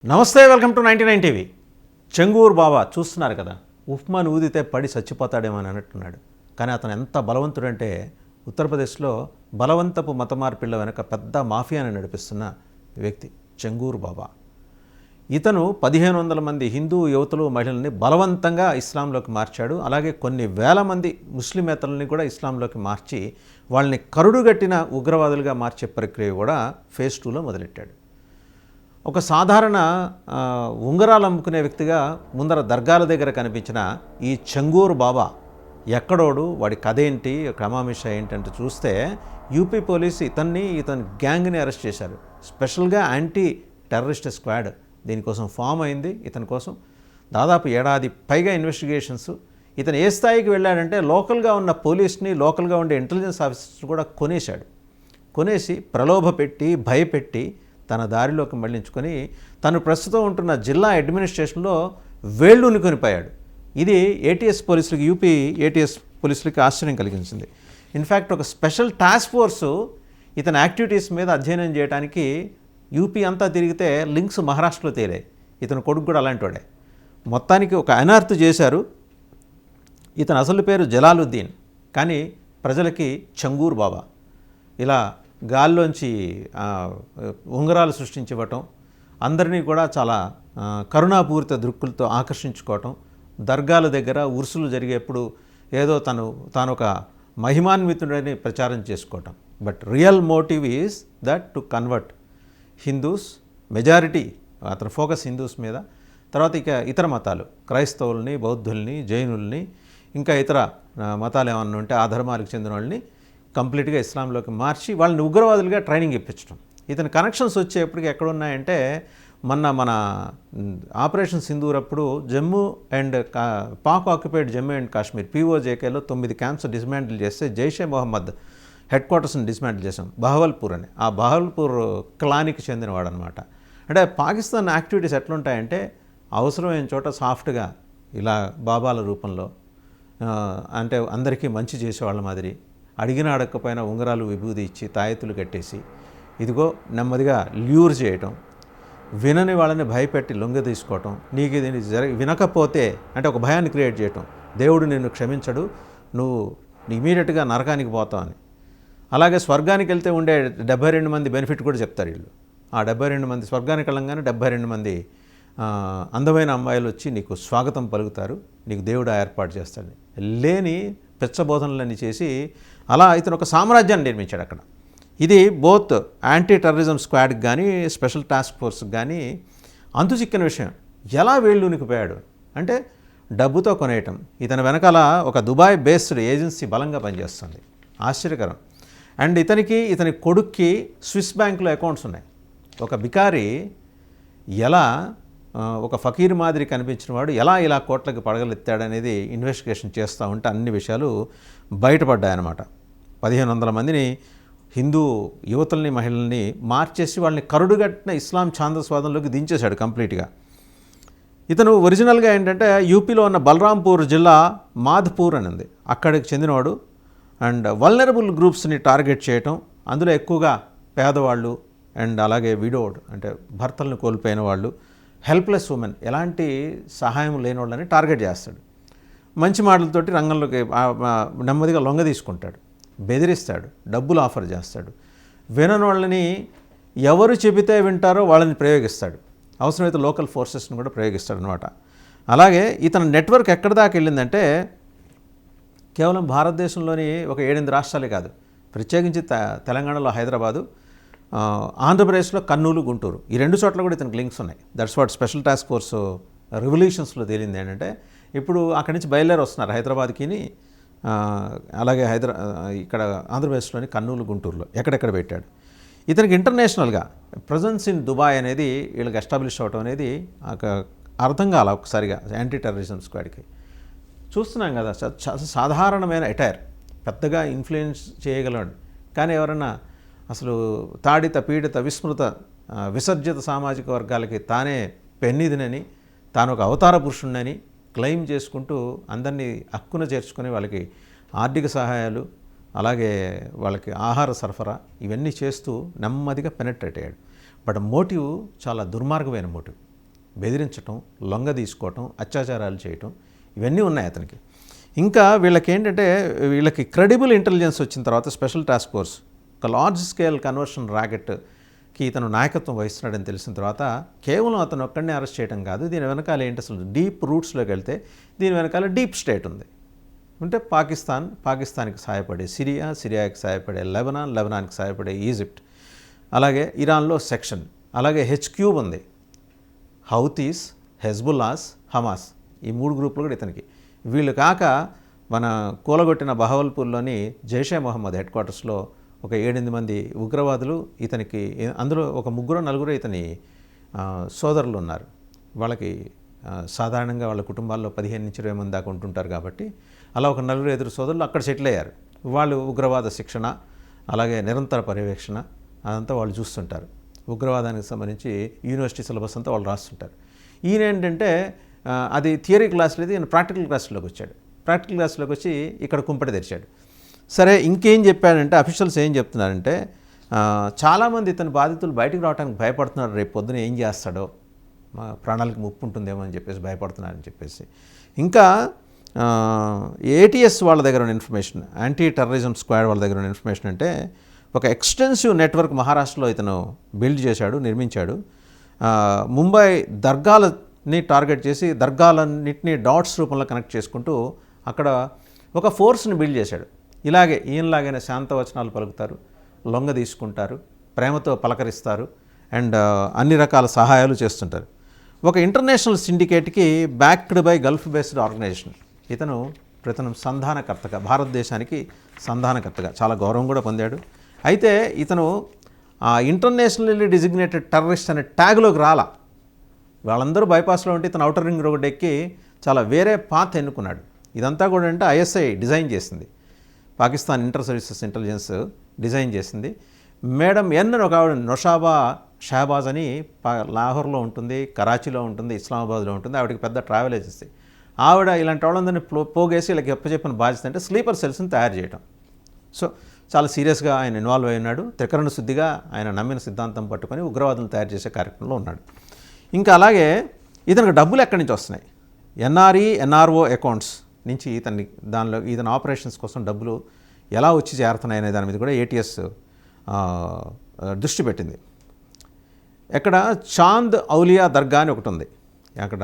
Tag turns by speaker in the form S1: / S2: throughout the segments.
S1: నమస్తే, welcome to 99 TV. చెంగూరు బాబా చూస్తున్నారు కదా, ఉప్మాను ఊదితే పడి చచ్చిపోతాడేమో అని అన్నట్టున్నాడు. కానీ అతను ఎంత బలవంతుడంటే ఉత్తరప్రదేశ్లో బలవంతపు మత మార్పిళ్ల వెనక పెద్ద మాఫియాని నడిపిస్తున్న వ్యక్తి చెంగూరు బాబా. ఇతను 1500 మంది హిందూ యువతులు మహిళల్ని బలవంతంగా ఇస్లాంలోకి మార్చాడు. అలాగే కొన్ని వేల మంది ముస్లిమేతలని కూడా ఇస్లాంలోకి మార్చి వాళ్ళని కరుడుగట్టిన ఉగ్రవాదులుగా మార్చే ప్రక్రియ కూడా ఫేజ్ 2లో మొదలెట్టాడు. ఒక సాధారణ ఉంగరాలు అమ్ముకునే వ్యక్తిగా ముందర దర్గాల దగ్గర కనిపించిన ఈ చెంగూరు బాబా ఎక్కడోడు, వాడి కథ ఏంటి, క్రమామిష ఏంటంటే చూస్తే యూపీ పోలీసు ఇతని గ్యాంగ్ని అరెస్ట్ చేశారు. స్పెషల్గా యాంటీ టెర్రరిస్ట్ స్క్వాడ్ దీనికోసం ఫామ్ అయింది. ఇతని కోసం దాదాపు ఏడాది పైగా ఇన్వెస్టిగేషన్స్. ఇతను ఏ స్థాయికి వెళ్ళాడంటే లోకల్గా ఉన్న పోలీస్ని, లోకల్గా ఉండే ఇంటెలిజెన్స్ ఆఫీసర్స్ కూడా కొనేసి ప్రలోభ పెట్టి భయపెట్టి తన దారిలోకి మళ్లించుకొని తను ప్రస్తుతం ఉంటున్న జిల్లా అడ్మినిస్ట్రేషన్లో వేళ్ళూని కొనిపోయాడు. ఇది ఏటీఎస్ పోలీసులకి, యూపీ ఏటీఎస్ పోలీసులకి ఆశ్చర్యం కలిగించింది. ఇన్ఫ్యాక్ట్ ఒక స్పెషల్ టాస్క్ ఫోర్సు ఇతని యాక్టివిటీస్ మీద అధ్యయనం చేయడానికి యూపీ అంతా తిరిగితే లింక్స్ మహారాష్ట్రలో తేలాయి. ఇతని కొడుకు కూడా అలాంటి వాడే. మొత్తానికి ఒక అనర్త్ చేశారు. ఇతని అసలు పేరు జలాలుద్దీన్, కానీ ప్రజలకి చెంగూరు బాబా. ఇలా గాల్లోంచి ఉంగరాలు సృష్టించివ్వటం, అందరినీ కూడా చాలా కరుణాపూరిత దృక్కులతో ఆకర్షించుకోవటం, దర్గాల దగ్గర ఉరుసులు జరిగేప్పుడు ఏదో తాను ఒక మహిమాన్వితుడని ప్రచారం చేసుకోవటం. But real motive is that to convert Hindus, majority అతని ఫోకస్ హిందూస్ మీద. తర్వాత ఇతర మతాలు, క్రైస్తవుల్ని, బౌద్ధుల్ని, జైనుల్ని, ఇంకా ఇతర మతాలు ఏమన్నా ఉంటే ఆ ధర్మాలకు చెందిన వాళ్ళని కంప్లీట్గా ఇస్లాంలోకి మార్చి వాళ్ళని ఉగ్రవాదులుగా ట్రైనింగ్ ఇప్పించడం. ఇతని కనెక్షన్స్ వచ్చేప్పటికి ఎక్కడున్నాయంటే మన ఆపరేషన్ సింధూర్ అప్పుడు Jammu and Pak occupied Jammu and Kashmir POJKలో 9 క్యాంప్స్ డిస్మాంటిల్ చేస్తే జైషే మొహమ్మద్ హెడ్ క్వార్టర్స్ని డిస్మాంటిల్ చేసాం, బహవల్పూర్ అని. ఆ బహవల్పూర్ క్లానికి చెందినవాడు అనమాట. అంటే పాకిస్తాన్ యాక్టివిటీస్ ఎట్లుంటాయంటే అవసరమైన చోట సాఫ్ట్గా ఇలా బాబాల రూపంలో, అంటే అందరికీ మంచి చేసేవాళ్ళ మాదిరి, అడిగిన అడగకపోయినా ఉంగరాలు విభూది ఇచ్చి తాయెత్తులు కట్టేసి ఇదిగో నెమ్మదిగా ల్యూర్ చేయటం, వినని వాళ్ళని భయపెట్టి లొంగ తీసుకోవటం, నీకు ఇది వినకపోతే అంటే ఒక భయాన్ని క్రియేట్ చేయటం, దేవుడు నిన్ను క్షమించడు, నువ్వు ఇమీడియట్గా నరకానికి పోతావు అని. అలాగే స్వర్గానికి వెళ్తే ఉండే 72 మంది బెనిఫిట్ కూడా చెప్తారు వీళ్ళు. ఆ 72 మంది స్వర్గానికి వెళ్ళంగానే 72 మంది అందమైన అమ్మాయిలు వచ్చి నీకు స్వాగతం పలుకుతారు, నీకు దేవుడు ఏర్పాటు చేస్తాడు లేని పెచ్చబోధనలన్నీ చేసి అలా ఇతను ఒక సామ్రాజ్యాన్ని నిర్మించాడు అక్కడ. ఇది బోత్ యాంటీ టెర్రరిజం స్క్వాడ్కి కానీ స్పెషల్ టాస్క్ ఫోర్స్కి కానీ అంతు చిక్కిన విషయం. ఎలా వేళ్ళూనికిపోయాడు అంటే డబ్బుతో కొనేయటం. ఇతని వెనకాల ఒక దుబాయ్ బేస్డ్ ఏజెన్సీ బలంగా పనిచేస్తుంది. ఆశ్చర్యకరం. అండ్ ఇతని కొడుక్కి స్విస్ బ్యాంకులో అకౌంట్స్ ఉన్నాయి. ఒక బికారి ఎలా ఒక ఫకీర్ మాదిరి కనిపించిన వాడు ఇలా కోట్లకి పడగలెత్తాడనేది ఇన్వెస్టిగేషన్ చేస్తూ ఉంటే అన్ని విషయాలు బయటపడ్డాయన్నమాట. 1500 మందిని హిందూ యువతుల్ని, మహిళల్ని మార్చేసి వాళ్ళని కరుడుగట్టిన ఇస్లాం ఛాందస్వాదంలోకి దించేశాడు కంప్లీట్గా. ఇతను ఒరిజినల్గా ఏంటంటే యూపీలో ఉన్న బలరాంపూర్ జిల్లా మాధ్పూర్ అని ఉంది, అక్కడికి చెందినవాడు. అండ్ వల్నరబుల్ గ్రూప్స్ని టార్గెట్ చేయటం, అందులో ఎక్కువగా పేదవాళ్ళు అండ్ అలాగే విడోడ్ అంటే భర్తలను కోల్పోయిన వాళ్ళు, హెల్ప్లెస్ ఉమెన్, ఎలాంటి సహాయం లేని వాళ్ళని టార్గెట్ చేస్తాడు. మంచి మాటలతోటి రంగంలోకి నెమ్మదిగా లొంగ తీసుకుంటాడు, బెదిరిస్తాడు, డబ్బులు ఆఫర్ చేస్తాడు. వినని వాళ్ళని ఎవరు చెబితే వింటారో వాళ్ళని ప్రయోగిస్తాడు. అవసరమైతే లోకల్ ఫోర్సెస్ని కూడా ప్రయోగిస్తాడు అనమాట. అలాగే ఇతని నెట్వర్క్ ఎక్కడి దాకా వెళ్ళిందంటే కేవలం భారతదేశంలోని ఒక 7-8 రాష్ట్రాలే కాదు, ప్రత్యేకించి తెలంగాణలో హైదరాబాదు, ఆంధ్రప్రదేశ్లో కర్నూలు, గుంటూరు, ఈ 2 చోట్ల కూడా ఇతనికి లింక్స్ ఉన్నాయి. That's what special task force రెవల్యూషన్స్లో తేలింది ఏంటంటే ఇప్పుడు అక్కడి నుంచి బయలుదేరి వస్తున్నారు హైదరాబాద్కి, అలాగే ఇక్కడ ఆంధ్రప్రదేశ్లోని కర్నూలు, గుంటూరులో ఎక్కడెక్కడ పెట్టాడు. ఇతనికి ఇంటర్నేషనల్గా ప్రజెన్స్ ఇన్ దుబాయ్ అనేది వీళ్ళకి ఎస్టాబ్లిష్ అవ్వటం అనేది అర్థం కాల ఒకసారిగా యాంటీ టెర్రరిజం స్క్వాడ్కి. చూస్తున్నాం కదా, సాధారణమైన అటైర్, పెద్దగా ఇన్ఫ్లుయెన్స్ చేయగలడు. కానీ ఎవరన్నా అసలు తాడిత పీడిత విస్మృత విసర్జిత సామాజిక వర్గాలకి తానే పెన్నిదినని, తాను ఒక అవతార పురుషుణ్ణని క్లెయిమ్ చేసుకుంటూ అందరినీ హక్కున చేర్చుకొని వాళ్ళకి ఆర్థిక సహాయాలు, అలాగే వాళ్ళకి ఆహార సరఫరా ఇవన్నీ చేస్తూ నెమ్మదిగా పెనెట్రేట్ అయ్యాడు. బట్ మోటివ్ చాలా దుర్మార్గమైన మోటివ్. బెదిరించటం, లొంగ తీసుకోవటం, అత్యాచారాలు చేయటం ఇవన్నీ ఉన్నాయి అతనికి. ఇంకా వీళ్ళకి క్రెడిబుల్ ఇంటెలిజెన్స్ వచ్చిన తర్వాత స్పెషల్ టాస్క్ ఫోర్స్ ఒక లార్జ్ స్కేల్ కన్వర్షన్ ర్యాకెట్కి ఇతను నాయకత్వం వహిస్తున్నాడని తెలిసిన తర్వాత కేవలం అతను ఒక్కడిని అరెస్ట్ చేయడం కాదు, దీని వెనకాల ఏంటి అసలు డీప్ రూట్స్లోకి వెళ్తే దీని వెనకాల డీప్ స్టేట్ ఉంది. అంటే పాకిస్తాన్కి సహాయపడే సిరియాకి సహాయపడే లెబనాన్కి సహాయపడే ఈజిప్ట్, అలాగే ఇరాన్లో సెక్షన్, అలాగే హెచ్క్యూబ్ ఉంది, హౌతీస్, హెజ్బుల్లాస్, హమాస్, ఈ 3 గ్రూపులు కూడా ఇతనికి. వీళ్ళు కాక మన కూలగొట్టిన బహవల్పూర్లోని జైషే మొహమ్మద్ హెడ్ క్వార్టర్స్లో ఒక 7-8 మంది ఉగ్రవాదులు ఇతనికి, అందులో ఒక 3-4 ఇతని సోదరులు ఉన్నారు. వాళ్ళకి సాధారణంగా వాళ్ళ కుటుంబాల్లో 15-20 మంది దాకా ఉంటుంటారు కాబట్టి అలా ఒక 4-5 సోదరులు అక్కడ సెటిల్ అయ్యారు. వాళ్ళు ఉగ్రవాద శిక్షణ, అలాగే నిరంతర పర్యవేక్షణ అదంతా వాళ్ళు చూస్తుంటారు. ఉగ్రవాదానికి సంబంధించి యూనివర్సిటీ సిలబస్ అంతా వాళ్ళు రాస్తుంటారు. ఈయన ఏంటంటే అది థియరీ క్లాస్ లేదు, ఈయన ప్రాక్టికల్ క్లాస్లోకి వచ్చాడు. ప్రాక్టికల్ క్లాస్లోకి వచ్చి ఇక్కడ కుంపటి తెరిచాడు. సరే, ఇంకేం చెప్పాడంటే అఫీషియల్స్ ఏం చెప్తున్నారంటే చాలామంది ఇతని బాధితులు బయటకు రావడానికి భయపడుతున్నారు, రేపు పొద్దున ఏం చేస్తాడో, మా ప్రాణాలకు ముప్పు ఉంటుందేమో అని చెప్పేసి భయపడుతున్నారని చెప్పేసి. ఇంకా ఏటీఎస్ వాళ్ళ దగ్గర ఉన్న ఇన్ఫర్మేషన్, యాంటీ టెర్రరిజం స్క్వాడ్ వాళ్ళ దగ్గర ఉన్న ఇన్ఫర్మేషన్ అంటే ఒక ఎక్స్టెన్సివ్ నెట్వర్క్ మహారాష్ట్రలో ఇతను బిల్డ్ చేశాడు, నిర్మించాడు. ముంబై దర్గాలని టార్గెట్ చేసి దర్గాలన్నింటినీ డాట్స్ రూపంలో కనెక్ట్ చేసుకుంటూ అక్కడ ఒక ఫోర్స్ని బిల్డ్ చేశాడు. ఇలాగే ఈయనలాగైనా శాంతవచనాలు పలుకుతారు, లొంగ తీసుకుంటారు, ప్రేమతో పలకరిస్తారు అండ్ అన్ని రకాల సహాయాలు చేస్తుంటారు. ఒక ఇంటర్నేషనల్ సిండికేట్కి backed by Gulf based organisation. ఇతను సంధానకర్తగా, భారతదేశానికి సంధానకర్తగా చాలా గౌరవం కూడా పొందాడు. అయితే ఇతను ఇంటర్నేషనల్లీ డిజిగ్నేటెడ్ టెర్రరిస్ట్ అనే ట్యాగ్లోకి రాలా. వాళ్ళందరూ బైపాస్లో ఉంటే ఇతను ఔటర్ రింగ్ రోడ్ ఎక్కి చాలా వేరే పాత్ ఎన్నుకున్నాడు. ఇదంతా కూడా అంటే ఐఎస్ఐ డిజైన్ చేసింది, Pakistan inter services intelligence design చేసింది. మేడం ఎన్ అని ఒక ఆవిడ, నొషాబా షహబాజ్ అని లాహోర్లో ఉంటుంది, కరాచీలో ఉంటుంది, ఇస్లామాబాద్లో ఉంటుంది. ఆవిడకి పెద్ద ట్రావెల్ ఏజెన్సీ. ఆవిడ ఇలాంటి వాళ్ళందరినీ పోగేసి వీళ్ళకి చెప్పిన బాధ్యత అంటే స్లీపర్ సెల్స్ని తయారు చేయడం. సో చాలా సీరియస్గా ఆయన ఇన్వాల్వ్ అయి ఉన్నాడు. త్రికరణ శుద్ధిగా ఆయన నమ్మిన సిద్ధాంతం పట్టుకొని ఉగ్రవాదులను తయారు చేసే కార్యక్రమంలో ఉన్నాడు. ఇంకా అలాగే ఇతనికి డబ్బులు ఎక్కడి నుంచి వస్తున్నాయి, ఎన్ఆర్ఓ అకౌంట్స్ నుంచి ఇతని ఆపరేషన్స్ కోసం డబ్బులు ఎలా వచ్చి చేరుతున్నాయి అనే దాని మీద కూడా ఏటీఎస్ దృష్టి పెట్టింది. ఎక్కడ చాంద్ ఔలియా దర్గా అని ఒకటి ఉంది. అక్కడ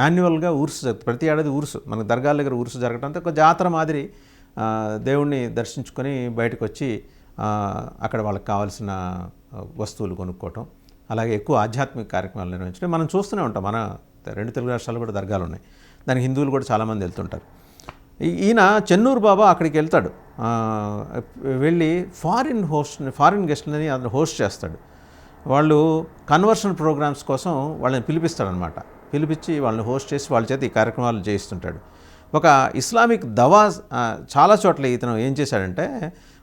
S1: యాన్యువల్గా ఊర్సు జరుగుతుంది, ప్రతి ఏడాది ఊర్సు, మనకు దర్గాల దగ్గర ఊర్సు జరగడంతో ఒక జాతర మాదిరి దేవుణ్ణి దర్శించుకొని బయటకు వచ్చి అక్కడ వాళ్ళకి కావాల్సిన వస్తువులు కొనుక్కోవటం, అలాగే ఎక్కువ ఆధ్యాత్మిక కార్యక్రమాలు నిర్వహించడం మనం చూస్తూనే ఉంటాం. మన 2 తెలుగు రాష్ట్రాలు కూడా దర్గాలు ఉన్నాయి, దానికి హిందువులు కూడా చాలామంది వెళ్తుంటారు. ఈయన చెన్నూరు బాబా అక్కడికి వెళ్తాడు, వెళ్ళి ఫారిన్ గెస్ట్లని అతను హోస్ట్ చేస్తాడు. వాళ్ళు కన్వర్షన్ ప్రోగ్రామ్స్ కోసం వాళ్ళని పిలిపిస్తాడనమాట. పిలిపించి వాళ్ళని హోస్ట్ చేసి వాళ్ళ చేత ఈ కార్యక్రమాలు చేయిస్తుంటాడు. ఒక ఇస్లామిక్ దవా చాలా చోట్ల ఇతను ఏం చేశాడంటే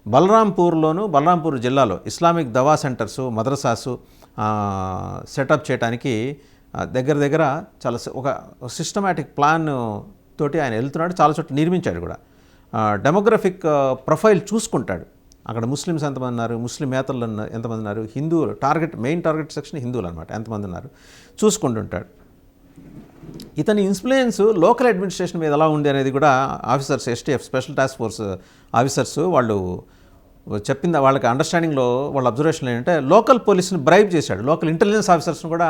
S1: బలరాంపూర్ జిల్లాలో ఇస్లామిక్ దవా సెంటర్సు, మద్రసాసు సెటప్ చేయడానికి దగ్గర చాలా ఒక సిస్టమాటిక్ ప్లాన్ తోటి ఆయన వెళ్తున్నాడు. చాలా చోట్ల నిర్మించాడు కూడా. డెమోగ్రఫిక్ ప్రొఫైల్ చూసుకుంటాడు. అక్కడ ముస్లిమ్స్ ఎంతమంది ఉన్నారు, ముస్లిమేతరులు ఎంతమంది ఉన్నారు, హిందువులు మెయిన్ టార్గెట్ సెక్షన్ హిందువులు అనమాట, ఎంతమంది ఉన్నారు చూసుకుంటుంటాడు. ఇతని ఇన్ఫ్లుయెన్స్ లోకల్ అడ్మినిస్ట్రేషన్ మీద ఎలా ఉంది అనేది కూడా officers, STF special task force officers వాళ్ళు చెప్పింది, వాళ్ళకి అండర్స్టాండింగ్లో వాళ్ళ అబ్జర్వేషన్ ఏంటంటే లోకల్ పోలీసుని బ్రైబ్ చేశాడు, లోకల్ ఇంటెలిజెన్స్ ఆఫీసర్స్ని కూడా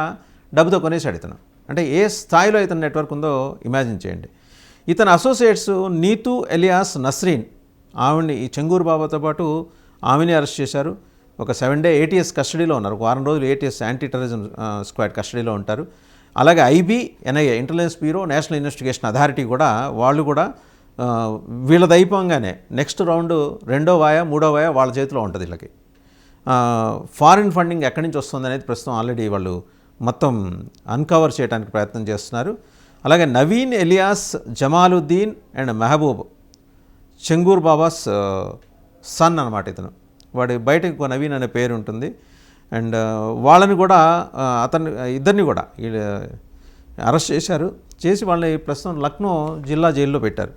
S1: డబ్బుతో కొనేశాడు ఇతను. అంటే ఏ స్థాయిలో ఇతని నెట్వర్క్ ఉందో ఇమాజిన్ చేయండి. ఇతని అసోసియేట్స్ నీతు ఎలియాస్ నస్రీన్, ఆవిడ్ని ఈ చెంగూరు బాబాతో పాటు ఆమెని అరెస్ట్ చేశారు. ఒక 7 డే ఏటీఎస్ కస్టడీలో ఉన్నారు. ఒక 1 వారం రోజులు ఏటీఎస్ యాంటీ టెర్రరిజం స్క్వాడ్ కస్టడీలో ఉంటారు. అలాగే NIA intelligence bureau, national investigation authority కూడా వాళ్ళు కూడా వీళ్ళ దైపంగానే నెక్స్ట్ రౌండ్ 2వ వాయా 3వ వాయా వాళ్ళ చేతిలో ఉంటుంది. వీళ్ళకి ఫారిన్ ఫండింగ్ ఎక్కడి నుంచి వస్తుంది అనేది ప్రస్తుతం ఆల్రెడీ వాళ్ళు మొత్తం అన్కవర్ చేయడానికి ప్రయత్నం చేస్తున్నారు. అలాగే Naveen alias Jamaluddin and Mehboob Chhangur Baba's son అనమాట ఇతను. వాడి బయటకు నవీన్ అనే పేరు ఉంటుంది. అండ్ వాళ్ళని కూడా ఇద్దరిని కూడా అరెస్ట్ చేశారు. చేసి వాళ్ళని ప్రస్తుతం లక్నో జిల్లా జైల్లో పెట్టారు.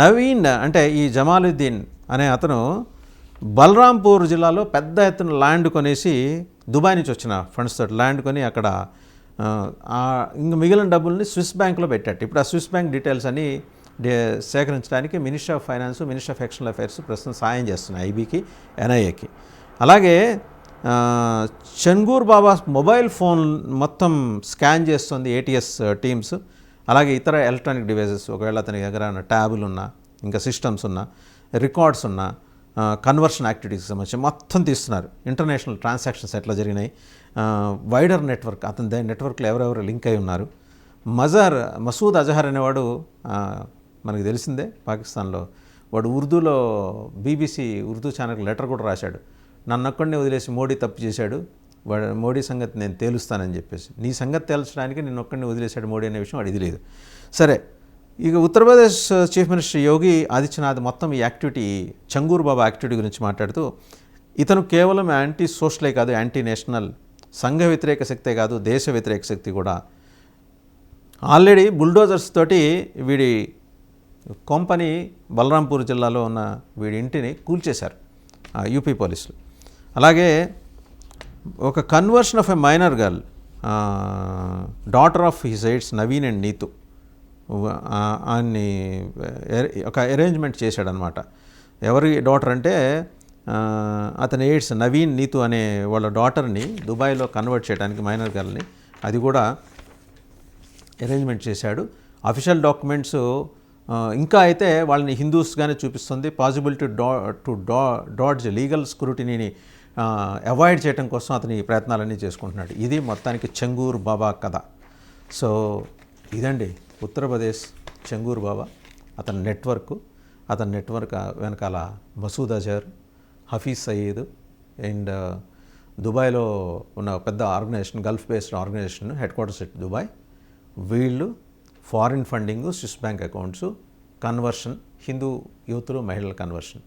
S1: నవీన్ అంటే ఈ జమాలుద్దీన్ అనే అతను బలరాంపూర్ జిల్లాలో పెద్ద ఎత్తున ల్యాండ్ కొనేసి, దుబాయ్ నుంచి వచ్చిన ఫండ్స్ తోటి ల్యాండ్ కొని అక్కడ ఇంకా మిగిలిన డబ్బుల్ని స్విస్ బ్యాంక్లో పెట్టాడు. ఇప్పుడు ఆ స్విస్ బ్యాంక్ డీటెయిల్స్ అని సేకరించడానికి ministry of finance, ministry of external affairs ప్రస్తుతం సాయం చేస్తున్నాయి ఐబీకి, ఎన్ఐఏకి. అలాగే చెంగూర్ బాబా మొబైల్ ఫోన్ మొత్తం స్కాన్ చేస్తుంది ఏటీఎస్ టీమ్స్. అలాగే ఇతర ఎలక్ట్రానిక్ డివైజెస్, ఒకవేళ అతని దగ్గర ట్యాబులు ఉన్నా, ఇంకా సిస్టమ్స్ ఉన్నా, రికార్డ్స్ ఉన్నా, కన్వర్షన్ యాక్టివిటీస్కి సంబంధించి మొత్తం తీస్తున్నారు. ఇంటర్నేషనల్ ట్రాన్సాక్షన్స్ ఎట్లా జరిగినాయి, వైడర్ నెట్వర్క్, అతని నెట్వర్క్లో ఎవరెవరు లింక్ అయి ఉన్నారు. మసూద్ అజహర్ అనేవాడు మనకు తెలిసిందే, పాకిస్తాన్లో వాడు ఉర్దూలో బీబీసీ ఉర్దూ ఛానల్కి లెటర్ కూడా రాశాడు. నన్ను ఒక్కడిని వదిలేసి మోడీ తప్పు చేశాడు, వాడు మోడీ సంగతి నేను తేలుస్తానని చెప్పేసి. నీ సంగతి తేల్చడానికి నిన్ను ఒక్కడిని వదిలేశాడు మోడీ అనే విషయం వాడు ఇది లేదు. సరే, ఇక ఉత్తరప్రదేశ్ చీఫ్ మినిస్టర్ యోగి ఆదిత్యనాథ్ మొత్తం ఈ యాక్టివిటీ, చెంగూర్ బాబా యాక్టివిటీ గురించి మాట్లాడుతూ, ఇతను కేవలం యాంటీ సోషలే కాదు, యాంటీ నేషనల్, సంఘ వ్యతిరేక శక్తే కాదు, దేశ వ్యతిరేక శక్తి కూడా. ఆల్రెడీ బుల్డోజర్స్ తోటి వీడి కొంపని బలరాంపూర్ జిల్లాలో ఉన్న వీడి ఇంటిని కూల్చేశారు యూపీ పోలీసులు. అలాగే ఒక conversion of a minor girl, daughter of his aides Naveen and Neetu, ఆయన్ని ఒక అరేంజ్మెంట్ చేశాడనమాట. ఎవరి డాటర్ అంటే అతని ఎయిడ్స్ నవీన్ నీతు అనే వాళ్ళ డాటర్ని దుబాయ్లో కన్వర్ట్ చేయడానికి, మైనర్ గర్ల్ని, అది కూడా అరేంజ్మెంట్ చేశాడు. అఫీషియల్ డాక్యుమెంట్స్ ఇంకా అయితే వాళ్ళని హిందూస్గానే చూపిస్తుంది. పాసిబిలిటీ డాడ్జ్ లీగల్ స్క్రూటినీని అవాయిడ్ చేయడం కోసం అతని ప్రయత్నాలన్నీ చేసుకుంటున్నాడు. ఇది మొత్తానికి చెంగూర్ బాబా కథ. సో ఇదండి ఉత్తరప్రదేశ్ చెంగూర్ బాబా, అతని నెట్వర్క్ వెనకాల మసూద్ అజహర్, హఫీజ్ సయీద్ అండ్ దుబాయ్లో ఉన్న పెద్ద organisation, Gulf based organisation, headquarters at Dubai. వీళ్ళు foreign funding, Swiss bank accounts, conversion, Hindu యూత్లు, మహిళల కన్వర్షన్.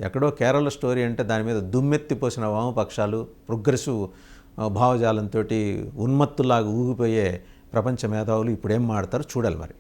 S1: ఎక్కడో కేరళ స్టోరీ అంటే దాని మీద దుమ్మెత్తిపోసిన వామపక్షాలు, ప్రోగ్రెసివ్ భావజాలంతో ఉన్మత్తులాగా ఊగిపోయే ప్రపంచ మేధావులు ఇప్పుడేం మాడతారో చూడాలి మరి.